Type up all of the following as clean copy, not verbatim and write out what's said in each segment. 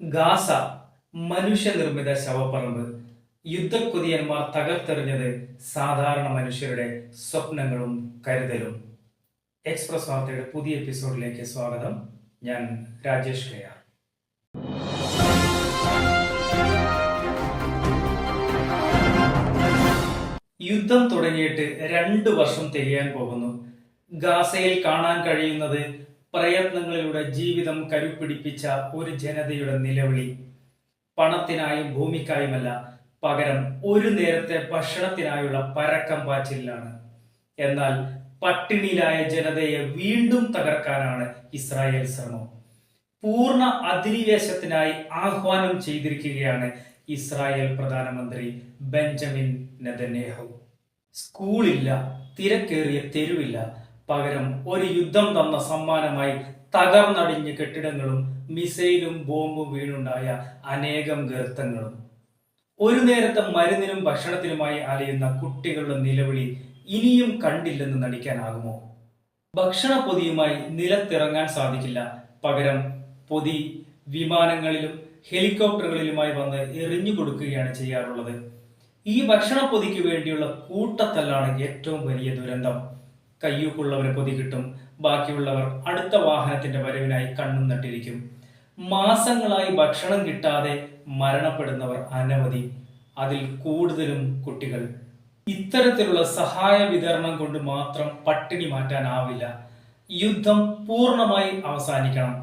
Gaza മനുഷ്യനിർമ്മിത ശവപ്പറമ്പ്. യുദ്ധക്കൊതിയന്മാർ തകർത്തെറിഞ്ഞത് സാധാരണ മനുഷ്യരുടെ സ്വപ്നങ്ങളും കരുതലും. എക്സ്പ്രസ് വാർത്തയുടെ പുതിയ എപ്പിസോഡിലേക്ക് സ്വാഗതം. ഞാൻ രാജേഷ് കെ ആർ. യുദ്ധം തുടങ്ങിയിട്ട് 2 വർഷം തികയാൻ പോകുന്നു. ഗാസയിൽ കാണാൻ കഴിയുന്നത് പ്രയത്നങ്ങളിലൂടെ ജീവിതം കരുപ്പിടിപ്പിച്ച ഒരു ജനതയുടെ നിലവിളി. പണത്തിനായും ഭൂമിക്കായുമല്ല, പകരം ഒരു നേരത്തെ ഭക്ഷണത്തിനായുള്ള പരക്കം പാച്ചിലാണ്. എന്നാൽ പട്ടിണിയിലായ ജനതയെ വീണ്ടും തകർക്കാനാണ് ഇസ്രായേൽ ശ്രമം. പൂർണ്ണ അധിനിവേശത്തിനായി ആഹ്വാനം ചെയ്തിരിക്കുകയാണ് ഇസ്രായേൽ പ്രധാനമന്ത്രി ബെഞ്ചമിൻ നെതന്യാഹു. സ്കൂളില്ല, തിരക്കേറിയ തെരുവില്ല, പകരം ഒരു യുദ്ധം തന്ന സമ്മാനമായി തകർന്നടിഞ്ഞ കെട്ടിടങ്ങളും മിസൈലും ബോംബും വീണുണ്ടായ അനേകം ഗർത്തങ്ങളും. ഒരു നേരത്തെ മരുന്നിനും ഭക്ഷണത്തിനുമായി അലയുന്ന കുട്ടികളുടെ നിലവിളി ഇനിയും കണ്ടില്ലെന്ന് നടിക്കാനാകുമോ? ഭക്ഷണ പൊതിയുമായി നിലത്തിറങ്ങാൻ സാധിക്കില്ല, പകരം പൊതി വിമാനങ്ങളിലും ഹെലികോപ്റ്ററുകളിലുമായി വന്ന് എറിഞ്ഞു കൊടുക്കുകയാണ് ചെയ്യാറുള്ളത്. ഈ ഭക്ഷണ പൊതിക്ക് വേണ്ടിയുള്ള കൂട്ടത്തല്ലാണ് ഏറ്റവും വലിയ ദുരന്തം. കയ്യൂക്കുള്ളവരെ പൊതി കിട്ടും, ബാക്കിയുള്ളവർ അടുത്ത വാഹനത്തിന്റെ വരവിനായി കണ്ണും നട്ടിരിക്കും. മാസങ്ങളായി ഭക്ഷണം കിട്ടാതെ മരണപ്പെടുന്നവർ അനവധി, അതിൽ കൂടുതലും കുട്ടികൾ. ഇത്തരത്തിലുള്ള സഹായ വിതരണം കൊണ്ട് മാത്രം പട്ടിണി മാറ്റാനാവില്ല. യുദ്ധം പൂർണ്ണമായി അവസാനിക്കണം.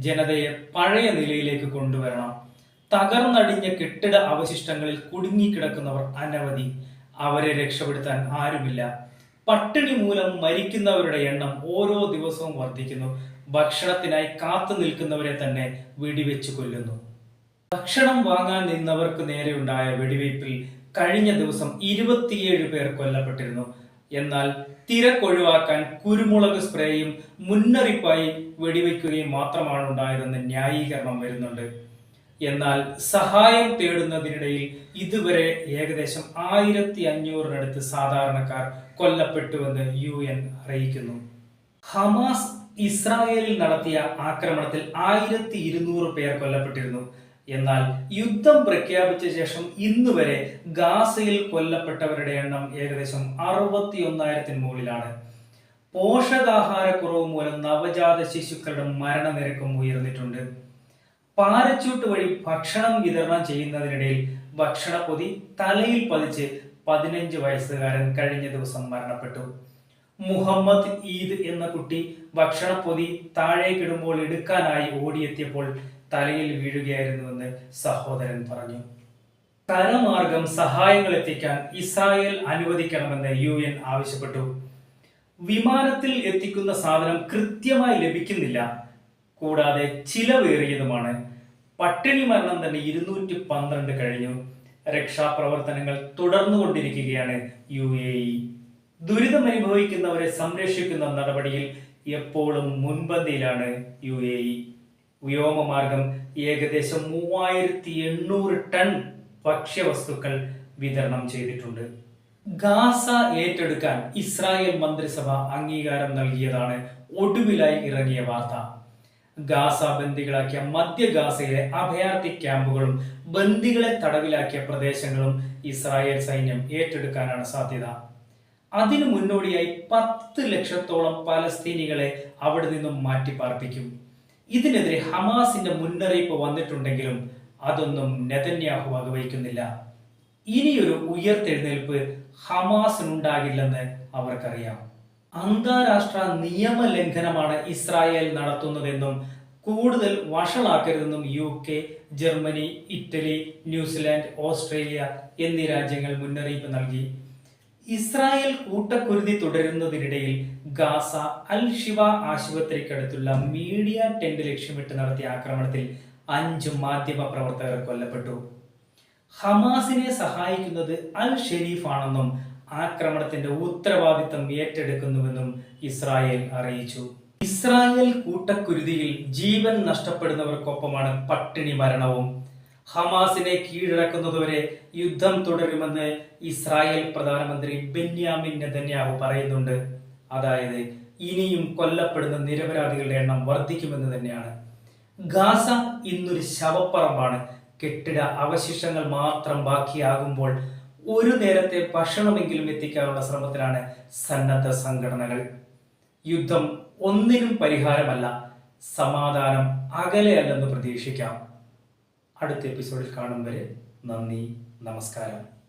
ജനതയെ പഴയ നിലയിലേക്ക് കൊണ്ടുവരണം. തകർന്നടിഞ്ഞ കെട്ടിട അവശിഷ്ടങ്ങളിൽ കുടുങ്ങിക്കിടക്കുന്നവർ അനവധി, അവരെ രക്ഷപ്പെടുത്താൻ ആരുമില്ല. പട്ടിണി മൂലം മരിക്കുന്നവരുടെ എണ്ണം ഓരോ ദിവസവും വർദ്ധിക്കുന്നു. ഭക്ഷണത്തിനായി കാത്തു നിൽക്കുന്നവരെ തന്നെ വെടിവെച്ച് കൊല്ലുന്നു. ഭക്ഷണം വാങ്ങാൻ നിന്നവർക്ക് നേരെയുണ്ടായ വെടിവയ്പിൽ കഴിഞ്ഞ ദിവസം 27 പേർ കൊല്ലപ്പെട്ടിരുന്നു. എന്നാൽ തിരക്കൊഴിവാക്കാൻ കുരുമുളക് സ്പ്രേയും മുന്നറിയിപ്പായി വെടിവെക്കുകയും മാത്രമാണ് ഉണ്ടായതെന്ന് ന്യായീകരണം വരുന്നുണ്ട്. എന്നാൽ സഹായം തേടുന്നതിനിടയിൽ ഇതുവരെ ഏകദേശം 1500-നടുത്ത് സാധാരണക്കാർ കൊല്ലപ്പെട്ടുവെന്ന് UN അറിയിക്കുന്നു. ഹമാസ് ഇസ്രായേലിൽ നടത്തിയ ആക്രമണത്തിൽ 1200 പേർ കൊല്ലപ്പെട്ടിരുന്നു. എന്നാൽ യുദ്ധം പ്രഖ്യാപിച്ച ശേഷം ഇന്നുവരെ ഗാസയിൽ കൊല്ലപ്പെട്ടവരുടെ എണ്ണം ഏകദേശം 61,000-ന് മുകളിലാണ്. പോഷകാഹാരക്കുറവ് മൂലം നവജാത ശിശുക്കളുടെ മരണനിരക്കും ഉയർന്നിട്ടുണ്ട്. പാരച്യൂട്ട് വഴി ഭക്ഷണം വിതരണം ചെയ്യുന്നതിനിടയിൽ ഭക്ഷണപ്പൊതി തലയിൽ പതിച്ച് 15 വയസ്സുകാരൻ കഴിഞ്ഞ ദിവസം മരണപ്പെട്ടു. മുഹമ്മദ് ഈദ് എന്ന കുട്ടി ഭക്ഷണപ്പൊതി താഴേക്കിടുമ്പോൾ എടുക്കാനായി ഓടിയെത്തിയപ്പോൾ തലയിൽ വീഴുകയായിരുന്നുവെന്ന് സഹോദരൻ പറഞ്ഞു. കരമാർഗം സഹായങ്ങൾ എത്തിക്കാൻ ഇസ്രായേൽ അനുവദിക്കണമെന്ന് UN ആവശ്യപ്പെട്ടു. വിമാനത്തിൽ എത്തിക്കുന്ന സാധനം കൃത്യമായി ലഭിക്കുന്നില്ല, കൂടാതെ ചിലവേറിയതുമാണ്. പട്ടിണി മരണം തന്നെ 212 കഴിഞ്ഞു. രക്ഷാപ്രവർത്തനങ്ങൾ തുടർന്നുകൊണ്ടിരിക്കുകയാണ് UAE. ദുരിതമനുഭവിക്കുന്നവരെ സംരക്ഷിക്കുന്ന നടപടിയിൽ എപ്പോഴും മുൻപന്തിയിലാണ് UAE. വ്യോമമാർഗം ഏകദേശം 3800 ടൺ ഭക്ഷ്യവസ്തുക്കൾ വിതരണം ചെയ്തിട്ടുണ്ട്. ഗാസ ഏറ്റെടുക്കാൻ ഇസ്രായേൽ മന്ത്രിസഭ അംഗീകാരം നൽകിയതാണ് ഒടുവിലായി ഇറങ്ങിയ വാർത്ത. ഗാസ ബന്ദികളാക്കിയ മധ്യ ഗാസയിലെ അഭയാർത്ഥി ക്യാമ്പുകളും ബന്ദികളെ തടവിലാക്കിയ പ്രദേശങ്ങളും ഇസ്രായേൽ സൈന്യം ഏറ്റെടുക്കാനാണ് സാധ്യത. അതിനു മുന്നോടിയായി 10 ലക്ഷത്തോളം പലസ്തീനികളെ അവിടെ നിന്നും മാറ്റിപ്പാർപ്പിക്കും. ഇതിനെതിരെ ഹമാസിന്റെ മുന്നറിയിപ്പ് വന്നിട്ടുണ്ടെങ്കിലും അതൊന്നും നെതന്യാഹു വകവയ്ക്കുന്നില്ല. ഇനിയൊരു ഉയർത്തെഴുന്നേൽപ്പ് ഹമാസിനുണ്ടാകില്ലെന്ന് അവർക്കറിയാം. അന്താരാഷ്ട്ര നിയമലംഘനമാണ് ഇസ്രായേൽ നടത്തുന്നതെന്നും കൂടുതൽ വഷളാക്കരുതെന്നും UK, Germany, Italy, New Zealand, Australia എന്നീ രാജ്യങ്ങൾ മുന്നറിയിപ്പ് നൽകി. ഇസ്രായേൽ കൂട്ടക്കുരുതി തുടരുന്നതിനിടയിൽ ഗാസ അൽ ഷിഫ ആശുപത്രിക്കടുത്തുള്ള മീഡിയ ടെന്റ് ലക്ഷ്യമിട്ട് നടത്തിയ ആക്രമണത്തിൽ 5 മാധ്യമ പ്രവർത്തകർ കൊല്ലപ്പെട്ടു. ഹമാസിനെ സഹായിക്കുന്നത് അൽ ഷെരീഫ് ആണെന്നും ആക്രമണത്തിന്റെ ഉത്തരവാദിത്തം ഏറ്റെടുക്കുന്നുവെന്നും ഇസ്രായേൽ അറിയിച്ചു. ഇസ്രായേൽ കൂട്ടക്കുരുതിയിൽ ജീവൻ നഷ്ടപ്പെടുന്നവർക്കൊപ്പമാണ് പട്ടിണി മരണവും. ഹമാസിനെ കീഴടക്കുന്നതുവരെ യുദ്ധം തുടരുമെന്ന് ഇസ്രായേൽ പ്രധാനമന്ത്രി ബെന്യാമിൻ നെതന്യാഹു പറയുന്നുണ്ട്. അതായത് ഇനിയും കൊല്ലപ്പെടുന്ന നിരപരാധികളുടെ എണ്ണം വർദ്ധിക്കുമെന്ന് തന്നെയാണ്. ഗാസ ഇന്നൊരു ശവപ്പറമ്പാണ്. കെട്ടിട അവശിഷ്ടങ്ങൾ മാത്രം ബാക്കിയാകുമ്പോൾ ഒരു നേരത്തെ ഭക്ഷണമെങ്കിലും എത്തിക്കാനുള്ള ശ്രമത്തിലാണ് സന്നദ്ധ സംഘടനകൾ. യുദ്ധം ഒന്നിനും പരിഹാരമല്ല, സമാധാനം അകലെയല്ലെന്ന് പ്രതീക്ഷിക്കാം. അടുത്ത എപ്പിസോഡിൽ കാണും വരെ നന്ദി, നമസ്കാരം.